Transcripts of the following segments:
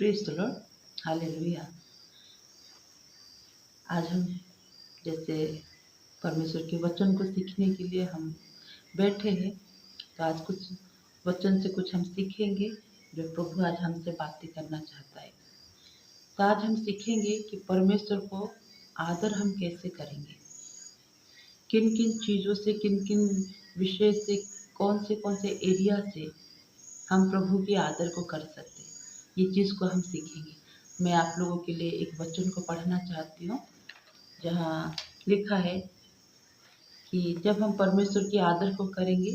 Praise the Lord, hallelujah. आज हम जैसे परमेश्वर के वचन को सीखने के लिए हम बैठे हैं, तो आज कुछ वचन से कुछ हम सीखेंगे जो प्रभु आज हमसे बातें करना चाहता है। तो आज हम सीखेंगे कि परमेश्वर को आदर हम कैसे करेंगे, किन किन चीज़ों से, किन किन विषय से, कौन से एरिया से हम प्रभु के आदर को कर सकते हैं। ये चीज़ को हम सीखेंगे। मैं आप लोगों के लिए एक वचन को पढ़ना चाहती हूँ, जहाँ लिखा है कि जब हम परमेश्वर के आदर को करेंगे,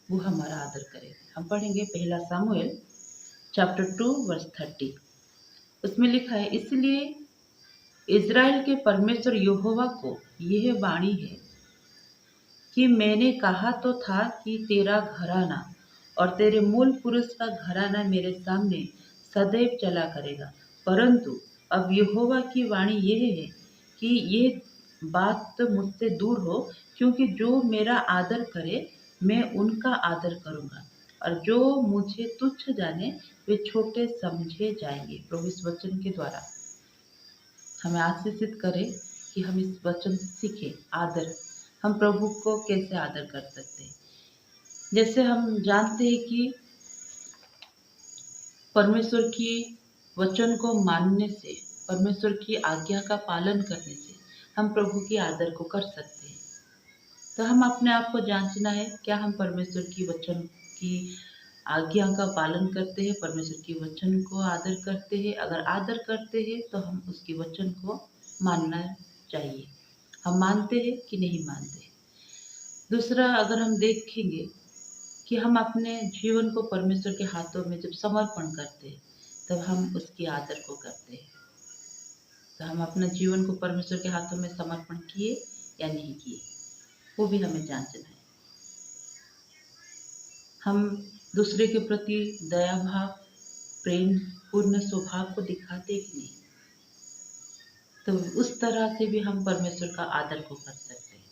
वो हमारा आदर करेगा। हम पढ़ेंगे पहला सामुएल चैप्टर 2 वर्स 30। उसमें लिखा है, इसलिए इज़राइल के परमेश्वर यहोवा को यह वाणी है कि मैंने कहा तो था कि तेरा घराना और तेरे मूल पुरुष का घराना मेरे सामने सदैव चला करेगा, परंतु अब यहोवा की वाणी यह है कि ये बात तो मुझसे दूर हो, क्योंकि जो मेरा आदर करे मैं उनका आदर करूँगा, और जो मुझे तुच्छ जाने वे छोटे समझे जाएंगे। प्रभु इस वचन के द्वारा हमें आशीषित करे कि हम इस वचन से सीखें आदर, हम प्रभु को कैसे आदर कर सकते हैं। जैसे हम जानते हैं कि परमेश्वर की वचन को मानने से, परमेश्वर की आज्ञा का पालन करने से हम प्रभु की आदर को कर सकते हैं। तो हम अपने आप को जांचना है, क्या हम परमेश्वर की वचन की आज्ञा का पालन करते हैं, परमेश्वर की वचन को आदर करते हैं। अगर आदर करते हैं तो हम उसकी वचन को मानना चाहिए। हम मानते हैं कि नहीं मानते। दूसरा, अगर हम देखेंगे कि हम अपने जीवन को परमेश्वर के हाथों में जब समर्पण करते हैं, तब हम उसकी आदर को करते हैं। तो हम अपना जीवन को परमेश्वर के हाथों में समर्पण किए या नहीं किए, वो भी हमें जांचना है। हम दूसरे के प्रति दया भाव, प्रेम पूर्ण स्वभाव को दिखाते कि नहीं, तो उस तरह से भी हम परमेश्वर का आदर को कर सकते हैं।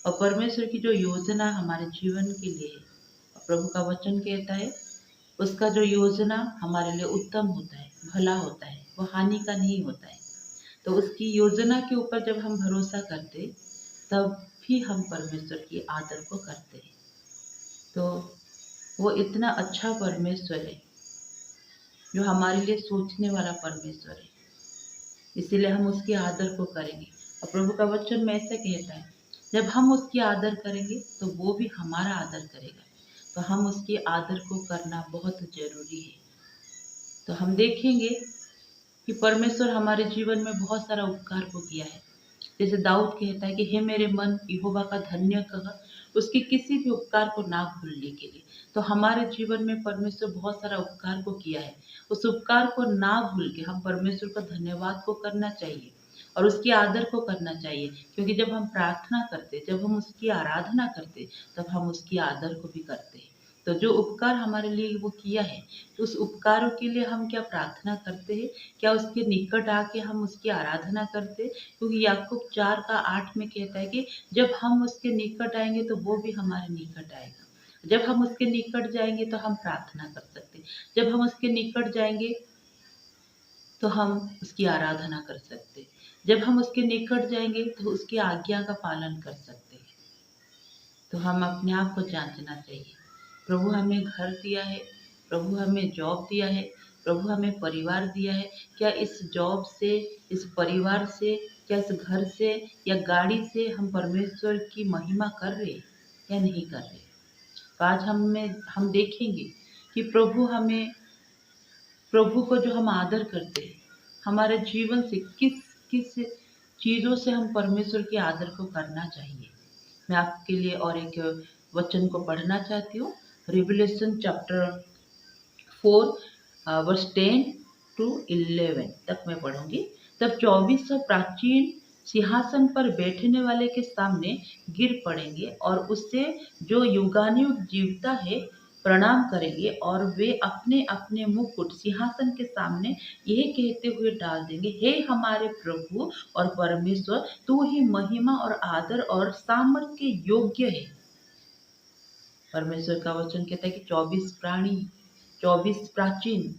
और परमेश्वर की जो योजना हमारे जीवन के लिए है, प्रभु का वचन कहता है उसका जो योजना हमारे लिए उत्तम होता है, भला होता है, वो हानि का नहीं होता है। तो उसकी योजना के ऊपर जब हम भरोसा करते, तब भी हम परमेश्वर की आदर को करते हैं। तो वो इतना अच्छा परमेश्वर है, जो हमारे लिए सोचने वाला परमेश्वर है, इसीलिए हम उसके आदर को करेंगे। और प्रभु का वचन में ऐसा कहता है, जब हम उसकी आदर करेंगे तो वो भी हमारा आदर करेगा। तो हम उसकी आदर को करना बहुत जरूरी है। तो हम देखेंगे कि परमेश्वर हमारे जीवन में बहुत सारा उपकार को किया है। जैसे दाऊद कहता है कि हे मेरे मन यहोवा का धन्य कह, उसके किसी भी उपकार को ना भूलने के लिए। तो हमारे जीवन में परमेश्वर बहुत सारा उपकार को किया है, उस उपकार को ना भूल के हम परमेश्वर का धन्यवाद को करना चाहिए और उसकी आदर को करना चाहिए। क्योंकि जब हम प्रार्थना करते, जब हम उसकी आराधना करते, तब हम उसकी आदर को भी करते हैं। तो जो उपकार हमारे लिए वो किया है, तो उस उपकारों के लिए हम क्या प्रार्थना करते हैं, क्या उसके निकट आके हम उसकी आराधना करते? क्योंकि याकूब 4:8 में कहता है कि जब हम उसके निकट आएंगे तो वो भी हमारे निकट आएगा। जब हम उसके निकट जाएंगे तो हम प्रार्थना कर सकते, जब हम उसके निकट जाएंगे तो हम उसकी आराधना कर सकते, जब हम उसके निकट जाएंगे तो उसकी आज्ञा का पालन कर सकते हैं। तो हम अपने आप को जांचना चाहिए। प्रभु हमें घर दिया है, प्रभु हमें जॉब दिया है, प्रभु हमें परिवार दिया है। क्या इस जॉब से, इस परिवार से, क्या इस घर से या गाड़ी से हम परमेश्वर की महिमा कर रहे या नहीं कर रहे? तो आज हम देखेंगे कि प्रभु को जो हम आदर करते हैं, हमारे जीवन से किस किस चीज़ों से हम परमेश्वर के आदर को करना चाहिए। मैं आपके लिए और एक वचन को पढ़ना चाहती हूँ। रिवलेशन चैप्टर 4 वर्स 10 टू 11 तक मैं पढ़ूंगी। तब 24 प्राचीन सिंहासन पर बैठने वाले के सामने गिर पड़ेंगे और उससे जो युगानुयुग जीवता है प्रणाम करेंगे, और वे अपने अपने मुकुट सिंहासन के सामने यह कहते हुए डाल देंगे, हे हमारे प्रभु और परमेश्वर, तू ही महिमा और आदर और सामर्थ के योग्य है। परमेश्वर का वचन कहता है कि 24 प्राणी, 24 प्राचीन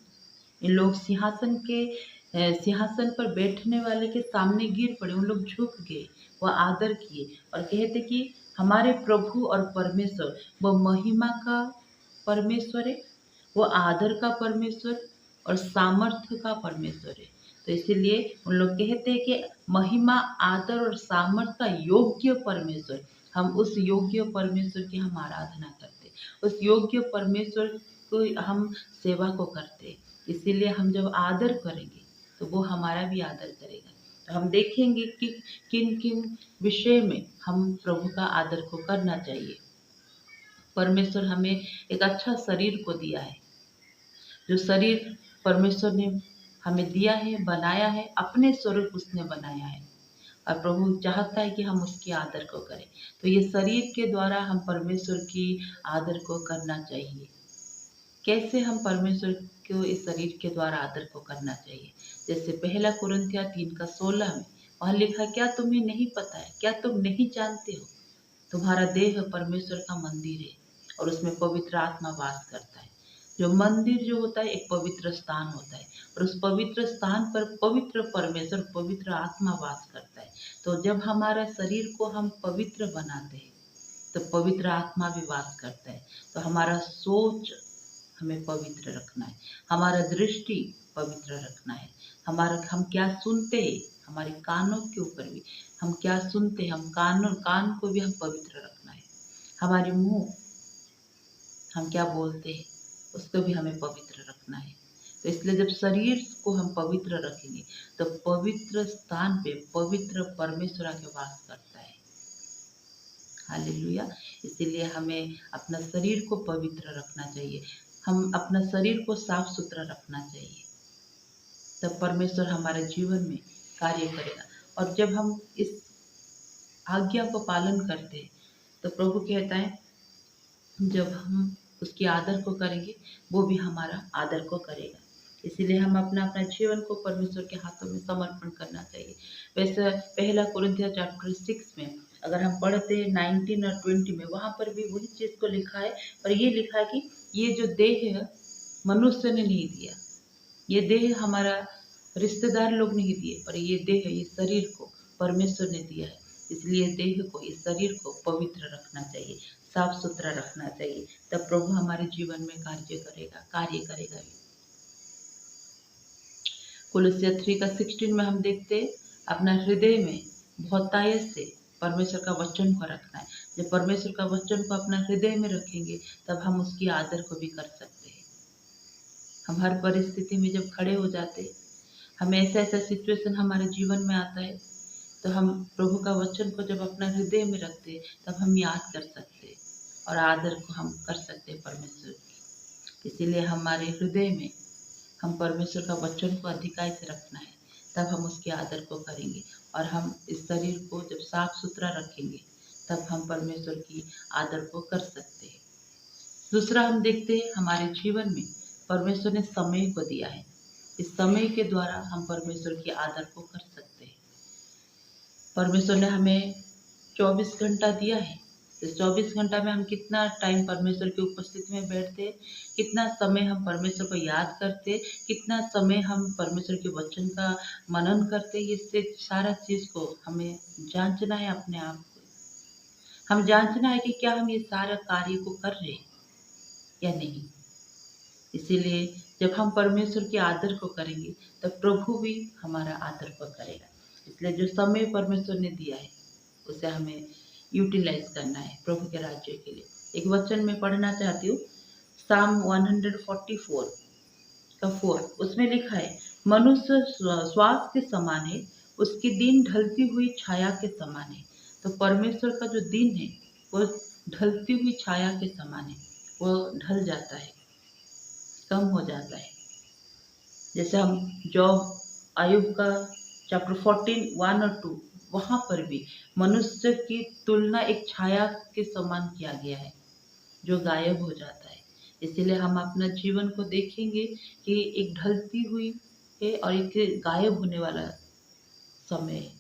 इन लोग सिंहासन पर बैठने वाले के सामने गिर पड़े, उन लोग झुक गए, वह आदर किए और कहते कि हमारे प्रभु और परमेश्वर, वह महिमा का परमेश्वर है, वो आदर का परमेश्वर और सामर्थ्य का परमेश्वर है। तो इसीलिए उन लोग कहते हैं कि महिमा, आदर और सामर्थ्य का योग्य परमेश्वर, हम उस योग्य परमेश्वर की हम आराधना करते, उस योग्य परमेश्वर को हम सेवा को करते। इसीलिए हम जब आदर करेंगे तो वो हमारा भी आदर करेगा। तो हम देखेंगे कि किन किन विषय में हम प्रभु का आदर को करना चाहिए। परमेश्वर हमें एक अच्छा शरीर को दिया है, जो शरीर परमेश्वर ने हमें दिया है, बनाया है, अपने स्वरूप उसने बनाया है और प्रभु चाहता है कि हम उसकी आदर को करें। तो ये शरीर के द्वारा हम परमेश्वर की आदर को करना चाहिए। कैसे हम परमेश्वर को इस शरीर के द्वारा आदर को करना चाहिए? जैसे पहला कुरिन्थिया 3:16 में वहाँ लिखा, क्या तुम्हें नहीं पता है, क्या तुम नहीं जानते हो, तुम्हारा देह परमेश्वर का मंदिर है और उसमें पवित्र आत्मा वास करता है। जो मंदिर जो होता है एक पवित्र स्थान होता है और उस पवित्र स्थान पर पवित्र परमेश्वर, पवित्र आत्मा वास करता है। तो जब हमारा शरीर को हम पवित्र बनाते हैं तो पवित्र आत्मा भी वास करता है। तो हमारा सोच हमें पवित्र रखना है, हमारा दृष्टि पवित्र रखना है, हमारा हम क्या सुनते हैं, हमारे कानों के ऊपर भी हम क्या सुनते हैं, हम कान को भी हम पवित्र रखना है, हमारे मुंह हम क्या बोलते हैं उसको भी हमें पवित्र रखना है। तो इसलिए जब शरीर को हम पवित्र रखेंगे तो पवित्र स्थान पे पवित्र परमेश्वर आके वास करता है। हालेलुया। इसीलिए हमें अपना शरीर को पवित्र रखना चाहिए, हम अपना शरीर को साफ सुथरा रखना चाहिए, तब परमेश्वर हमारे जीवन में कार्य करेगा। और जब हम इस आज्ञा को पालन करते हैं तो प्रभु कहता है जब हम उसकी आदर को करेंगे वो भी हमारा आदर को करेगा। इसीलिए हम अपना अपना जीवन को परमेश्वर के हाथों में समर्पण करना चाहिए। वैसे पहला कुरिन्थिया चैप्टर 6 में अगर हम पढ़ते हैं 19 और 20 में, वहाँ पर भी वही चीज़ को लिखा है, पर ये लिखा है कि ये जो देह है मनुष्य ने नहीं दिया, ये देह हमारा रिश्तेदार लोग नहीं दिए, पर ये देह, ये शरीर को परमेश्वर ने दिया है। इसलिए देह को, इस शरीर को पवित्र रखना चाहिए, साफ सुथरा रखना चाहिए, तब प्रभु हमारे जीवन में कार्य करेगा भी। कुलुस्सियर 3:16 में हम देखते हैं अपना हृदय में बहुतायत से परमेश्वर का वचन को रखना है। जब परमेश्वर का वचन को अपना हृदय में रखेंगे तब हम उसकी आदर को भी कर सकते हैं। हम हर परिस्थिति में जब खड़े हो जाते, हमें ऐसा सिचुएशन हमारे जीवन में आता है तो हम प्रभु का वचन को जब अपना हृदय में रखते तब हम याद कर सकते और आदर को हम कर सकते परमेश्वर की। इसीलिए हमारे हृदय में हम परमेश्वर का वचन को अधिकाई से रखना है, तब हम उसके आदर को करेंगे और हम इस शरीर को जब साफ सुथरा रखेंगे तब हम परमेश्वर की आदर को कर सकते हैं। दूसरा हम देखते हैं हमारे जीवन में परमेश्वर ने समय को दिया है, इस समय के द्वारा हम परमेश्वर की आदर को कर सकते हैं। परमेश्वर ने हमें 24 घंटा दिया है, इस 24 घंटा में हम कितना टाइम परमेश्वर की उपस्थिति में बैठते, कितना समय हम परमेश्वर को याद करते, कितना समय हम परमेश्वर के वचन का मनन करते, इससे सारा चीज़ को हमें जांचना है अपने आप को। हम जांचना है कि क्या हम ये सारा कार्य को कर रहे हैं या नहीं। इसीलिए जब हम परमेश्वर के आदर को करेंगे तब प्रभु भी हमारा आदर को करेगा। इसलिए जो समय परमेश्वर ने दिया है उसे हमें यूटिलाइज करना है प्रभु के राज्य के लिए। एक वचन में पढ़ना चाहती हूँ, साम 144 का 4, उसमें लिखा है, मनुष्य श्वास के समान है, उसके दिन ढलती हुई छाया के समान है। तो परमेश्वर का जो दिन है वो ढलती हुई छाया के समान है, वो ढल जाता है, कम हो जाता है। जैसे हम जॉब आयुब का चैप्टर 14 1 और 2, वहाँ पर भी मनुष्य की तुलना एक छाया के समान किया गया है जो गायब हो जाता है। इसीलिए हम अपना जीवन को देखेंगे कि एक ढलती हुई है और एक गायब होने वाला समय है।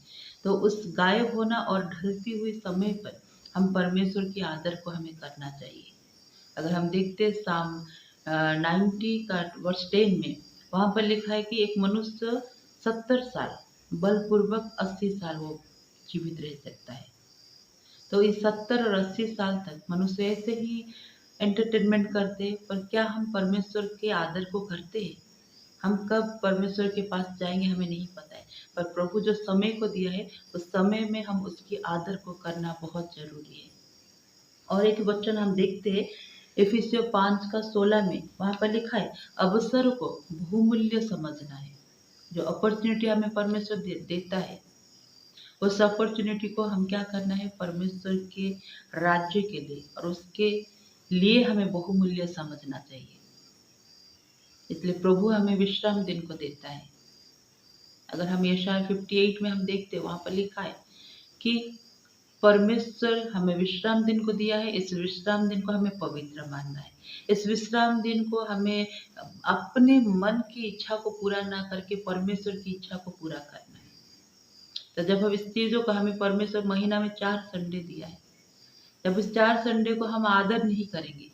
तो उस गायब होना और ढलती हुई समय पर हम परमेश्वर की आदर को हमें करना चाहिए। अगर हम देखते साम 90 का वर्स 10 में वहाँ पर लिखा है कि एक मनुष्य 70 साल बलपूर्वक 80 साल वो जीवित रह सकता है। तो इस 70 और 80 साल तक मनुष्य ऐसे ही एंटरटेनमेंट करते हैं, पर क्या हम परमेश्वर के आदर को करते हैं? हम कब परमेश्वर के पास जाएंगे हमें नहीं पता है, पर प्रभु जो समय को दिया है उस समय में हम उसकी आदर को करना बहुत जरूरी है। और एक वचन हम देखते हैं इफिसियों 5:16 में, वहाँ पर लिखा है अवसर को बहुमूल्य समझना है। जो अपॉर्चुनिटी हमें परमेश्वर देता है, उस अपॉर्चुनिटी को हम क्या करना है, परमेश्वर के राज्य के लिए और उसके लिए हमें बहुमूल्य समझना चाहिए। इसलिए प्रभु हमें विश्राम दिन को देता है। अगर हम यशाया 58 में हम देखते हैं, वहां पर लिखा है कि परमेश्वर हमें विश्राम दिन को दिया है, इस विश्राम दिन को हमें पवित्र मानना है। इस विश्राम दिन को हमें अपने मन की इच्छा को पूरा ना करके परमेश्वर की इच्छा को पूरा करना है। तो जब हम इस चीज़ों को, हमें परमेश्वर महीना में 4 संडे दिया है, जब इस 4 संडे को हम आदर नहीं करेंगे,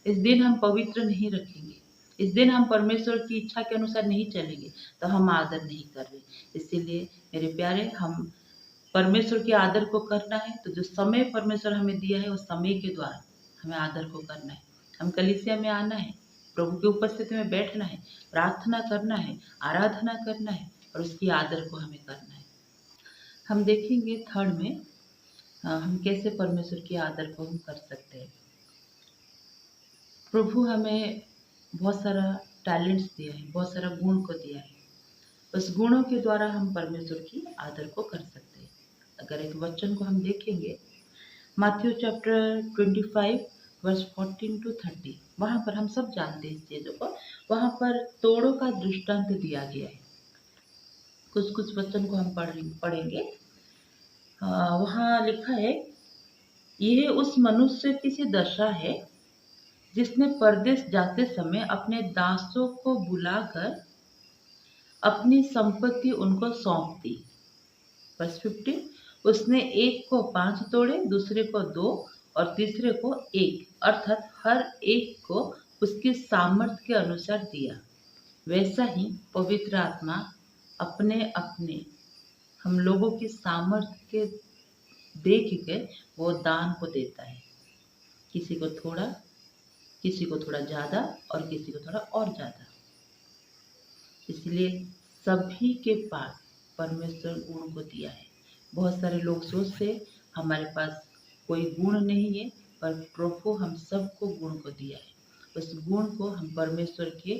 इस दिन हम पवित्र नहीं रखेंगे, इस दिन हम परमेश्वर की इच्छा के अनुसार नहीं चलेंगे, तो हम आदर नहीं कर रहे। इसीलिए मेरे प्यारे, हम परमेश्वर के आदर को करना है तो जो समय परमेश्वर हमें दिया है उस समय के द्वारा हमें आदर को करना है। हम कलीसिया में आना है, प्रभु की उपस्थिति में बैठना है, प्रार्थना करना है, आराधना करना है और उसकी आदर को हमें करना है। हम देखेंगे थर्ड में हम कैसे परमेश्वर की आदर को हम कर सकते हैं। प्रभु हमें बहुत सारा टैलेंट्स दिया है, बहुत सारा गुण को दिया है, उस गुणों के द्वारा हम परमेश्वर की आदर को कर सकते हैं। अगर एक वचन को हम देखेंगे मैथ्यू चैप्टर 25 वर्स 14 to 30, वहाँ पर हम सब जानते हैं इस चीज़ों को, वहाँ पर तोड़ों का दृष्टांत दिया गया है। कुछ कुछ वचन को हम पढ़ेंगे। वहाँ लिखा है, यह उस मनुष्य की सी दशा है जिसने परदेश जाते समय अपने दासों को बुलाकर अपनी संपत्ति उनको सौंप दी। वर्स 15, उसने एक को 5 तोड़े, दूसरे को 2 और तीसरे को 1, अर्थात हर एक को उसकी सामर्थ्य के अनुसार दिया। वैसा ही पवित्र आत्मा अपने अपने हम लोगों की सामर्थ्य के देख के वो दान को देता है। किसी को थोड़ा ज़्यादा और किसी को थोड़ा और ज़्यादा। इसलिए सभी के पास परमेश्वर गुण को दिया है। बहुत सारे लोग सोचते हमारे पास कोई गुण नहीं है, पर प्रभु हम सबको गुण को दिया है। उस गुण को हम परमेश्वर के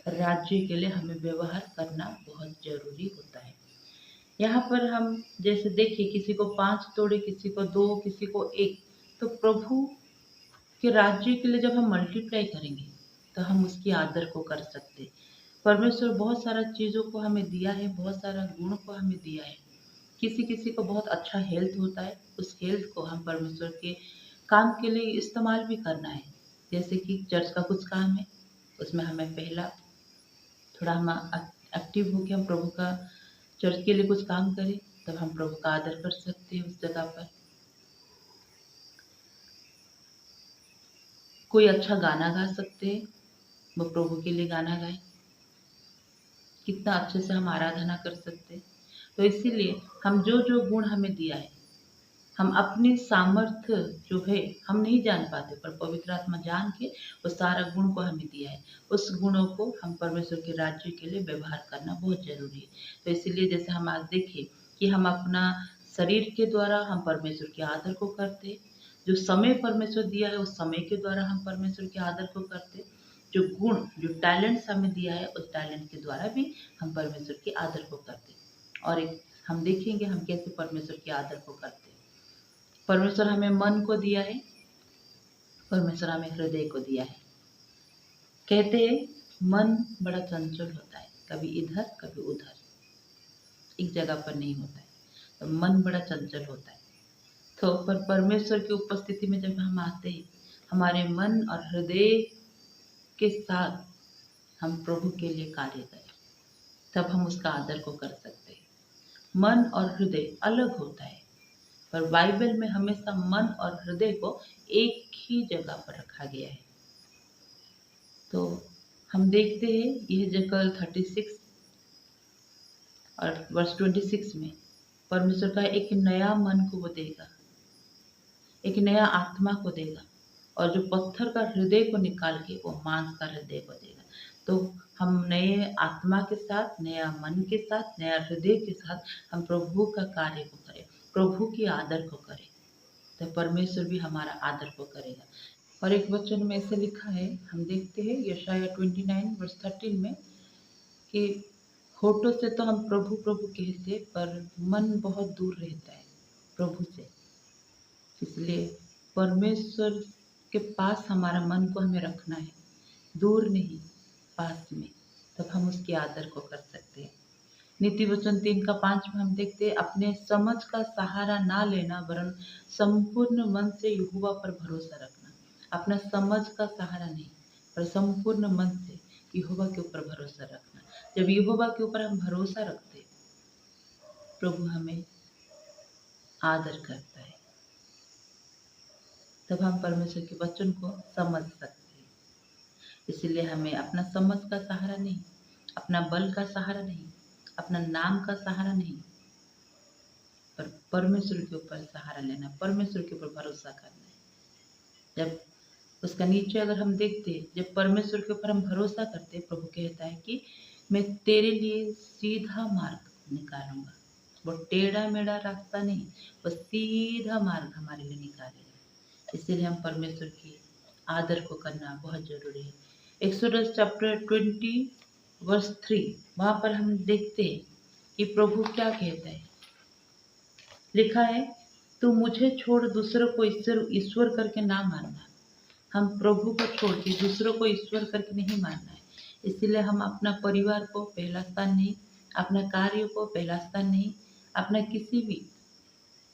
राज्य के लिए हमें व्यवहार करना बहुत जरूरी होता है। यहाँ पर हम जैसे देखिए, किसी को 5 तोड़े, किसी को 2, किसी को 1, तो प्रभु के राज्य के लिए जब हम मल्टीप्लाई करेंगे तो हम उसकी आदर को कर सकते। परमेश्वर बहुत सारा चीज़ों को हमें दिया है, बहुत सारा गुण को हमें दिया है। किसी किसी को बहुत अच्छा हेल्थ होता है, उस हेल्थ को हम परमेश्वर के काम के लिए इस्तेमाल भी करना है। जैसे कि चर्च का कुछ काम है, उसमें हमें पहला थोड़ा हम एक्टिव होकर हम प्रभु का चर्च के लिए कुछ काम करें, तब हम प्रभु का आदर कर सकते हैं उस जगह पर। कोई अच्छा गाना गा सकते हैं, वो प्रभु के लिए गाना गाए, कितना अच्छे से हम आराधना कर सकते हैं। तो इसीलिए हम जो जो गुण हमें दिया है, हम अपनी सामर्थ्य जो है हम नहीं जान पाते, पर पवित्र आत्मा जान के वो सारा गुण को हमें दिया है। उस गुणों को हम परमेश्वर के राज्य के लिए व्यवहार करना बहुत जरूरी है। तो इसीलिए जैसे हम आज देखें कि हम अपना शरीर के द्वारा हम परमेश्वर के आदर को करते, जो समय परमेश्वर दिया है उस समय के द्वारा हम परमेश्वर के आदर को करते, जो गुण जो टैलेंट्स हमें दिया है उस टैलेंट के द्वारा भी हम परमेश्वर के आदर को करते। और एक हम देखेंगे हम कैसे परमेश्वर के आदर को करते। परमेश्वर हमें मन को दिया है, परमेश्वर हमें हृदय को दिया है। कहते हैं मन बड़ा चंचल होता है, कभी इधर कभी उधर, एक जगह पर नहीं होता है, तो मन बड़ा चंचल होता है। तो पर परमेश्वर की उपस्थिति में जब हम आते हैं, हमारे मन और हृदय के साथ हम प्रभु के लिए कार्य करें, तब हम उसका आदर को कर सकते हैं। मन और हृदय अलग होता है, पर बाइबल में हमेशा मन और हृदय को एक ही जगह पर रखा गया है। तो हम देखते हैं यह जकल 36 और वर्ष 26 में परमेश्वर का एक नया मन को वो देगा, एक नया आत्मा को देगा, और जो पत्थर का हृदय को निकाल के वो मांस का हृदय को देगा। तो हम नए आत्मा के साथ, नया मन के साथ, नया हृदय के साथ हम प्रभु का कार्य को करें, प्रभु की आदर को करें, तो परमेश्वर भी हमारा आदर को करेगा। और एक वचन में ऐसे लिखा है, हम देखते हैं यशाया 29 वर्ष 13 में, कि होठों से तो हम प्रभु प्रभु कहते, पर मन बहुत दूर रहता है प्रभु से। इसलिए परमेश्वर के पास हमारा मन को हमें रखना है, दूर नहीं, पास में, तब हम उसकी आदर को कर सकते हैं। नीति वचन 3:5 में हम देखते हैं, अपने समझ का सहारा ना लेना, वरन संपूर्ण मन से यहोवा पर भरोसा रखना। अपना समझ का सहारा नहीं, पर संपूर्ण मन से यहोवा के ऊपर भरोसा रखना। जब यहोवा के ऊपर हम भरोसा रखते, प्रभु हमें आदर करता है, तब हम परमेश्वर के वचन को समझ सकते हैं। इसलिए हमें अपना समझ का सहारा नहीं, अपना बल का सहारा नहीं, अपना नाम का सहारा नहीं, पर परमेश्वर के ऊपर सहारा लेना, परमेश्वर के ऊपर भरोसा करना है। जब उसका नीचे अगर हम देखते, जब परमेश्वर के ऊपर हम भरोसा करते, प्रभु कहता है कि मैं तेरे लिए सीधा मार्ग निकालूंगा। वो टेढ़ा मेढ़ा रास्ता नहीं, वो सीधा मार्ग हमारे लिए निकालेगा। इसीलिए हम परमेश्वर की आदर को करना बहुत जरूरी है। एक्सोडस चैप्टर 20 वर्ष 3, वहां पर हम देखते हैं कि प्रभु क्या कहता है। लिखा है, तू मुझे छोड़ दूसरों को ईश्वर करके ना मानना। हम प्रभु को छोड़ के दूसरों को ईश्वर करके नहीं मानना है। इसीलिए हम अपना परिवार को पहला स्थान नहीं, अपना कार्य को पहला स्थान नहीं, अपना किसी भी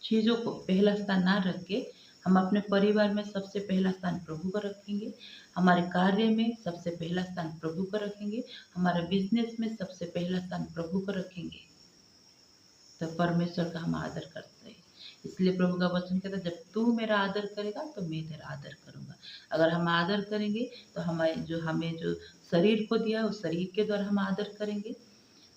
चीज़ों को पहला स्थान ना रख के हम अपने परिवार में सबसे पहला स्थान प्रभु को रखेंगे, हमारे कार्य में सबसे पहला स्थान प्रभु को रखेंगे, हमारे बिजनेस में सबसे पहला स्थान प्रभु को रखेंगे, तो परमेश्वर का हम आदर करते हैं। इसलिए प्रभु का वचन कहता है, जब तू मेरा आदर करेगा तो मैं तेरा आदर करूंगा। अगर हम आदर करेंगे तो हमें जो शरीर को दिया है उस शरीर के द्वारा हम आदर करेंगे,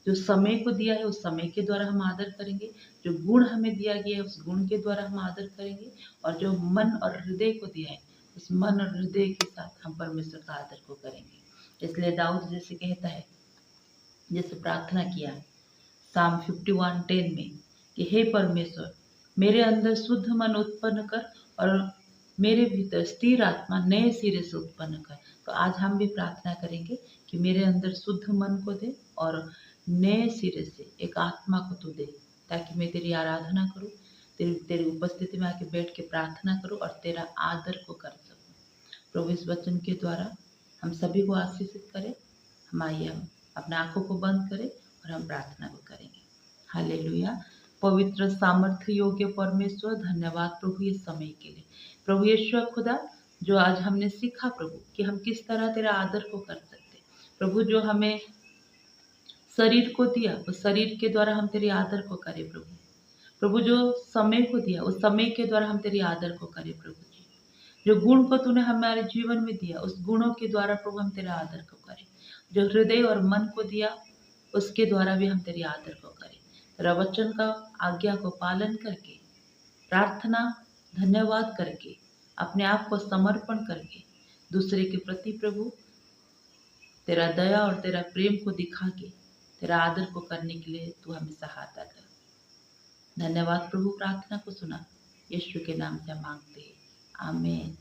जो समय को दिया है उस समय के द्वारा हम आदर करेंगे, जो गुण हमें दिया गया है उस गुण के द्वारा हम आदर करेंगे, और जो मन और हृदय को दिया है उस मन और हृदय के साथ हम परमेश्वर का आदर को करेंगे। इसलिए दाऊद जैसे कहता है, जैसे प्रार्थना किया साम 51:10 में, कि हे परमेश्वर, मेरे अंदर शुद्ध मन उत्पन्न कर और मेरे भीतर स्थिर आत्मा नए सिरे से उत्पन्न कर। तो आज हम भी प्रार्थना करेंगे कि मेरे अंदर शुद्ध मन को दे और नए सिरे से एक आत्मा को तू दे, ताकि मैं तेरी आराधना करूं, तेरी उपस्थिति में आके बैठ के प्रार्थना करूं और तेरा आदर को कर सकूं। प्रभु इस वचन के द्वारा हम सभी को आशीषित करें। हम आइए, हम अपने आंखों को बंद करें और हम प्रार्थना को करेंगे। हालेलुया। पवित्र सामर्थ्य योग्य परमेश्वर, धन्यवाद प्रभु इस समय के लिए। प्रभु यीशु खुदा, जो आज हमने सीखा प्रभु कि हम किस तरह तेरा आदर को कर सकते। प्रभु जो हमें शरीर को दिया उस शरीर के द्वारा हम तेरी आदर को करें प्रभु। प्रभु जो समय को दिया उस समय के द्वारा हम तेरी आदर को करें प्रभु जी। जो गुण को तूने हमारे जीवन में दिया उस गुणों के द्वारा प्रभु हम तेरा आदर को करें। जो हृदय और मन को दिया उसके द्वारा भी हम तेरी आदर को करें। तेरा वचन का आज्ञा को पालन करके, प्रार्थना धन्यवाद करके, अपने आप को समर्पण करके, दूसरे के प्रति प्रभु तेरा दया और तेरा प्रेम को दिखा के तेरा आदर को करने के लिए तू हमें सहायता कर। धन्यवाद प्रभु, प्रार्थना को सुना, यीशु के नाम से मांगते हैं, आमीन।